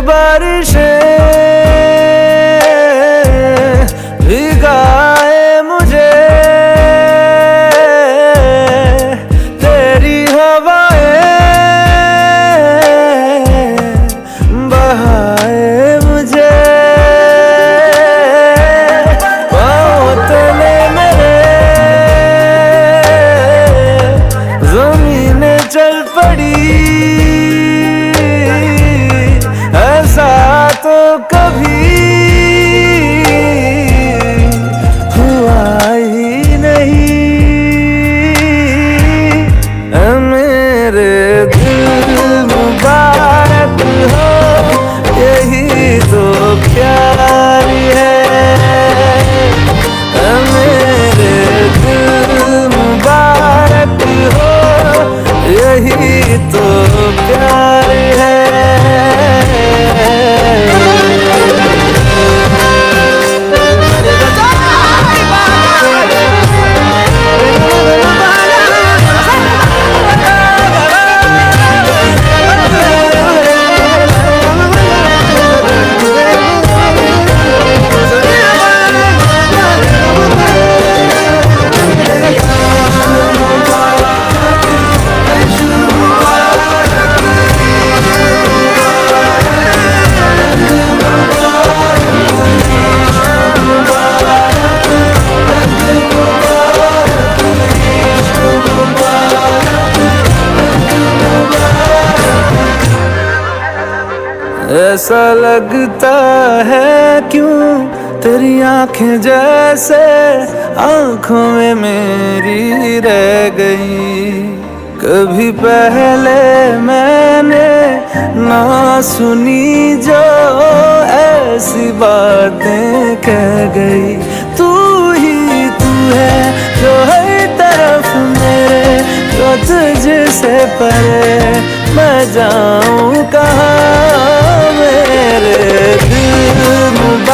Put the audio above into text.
बारिशें भिगाए मुझे, तेरी हवाएं बहाए मुझे। पाँव तले मेरे ज़मीनें चल पड़ी, ऐसा तो कभी हुआ ही नहीं। मेरे दिल मुबारक हो, यही तो प्यार है। मेरे दिल मुबारक हो, यही तो प्यार है। ऐसा लगता है क्यों तेरी आंखें जैसे आंखों में मेरी रह गई। कभी पहले मैंने ना सुनी जो ऐसी बातें कह गई। तू ही तू है जो हर तरफ मेरे, तो तुझसे परे मैं जाऊं कहाँ।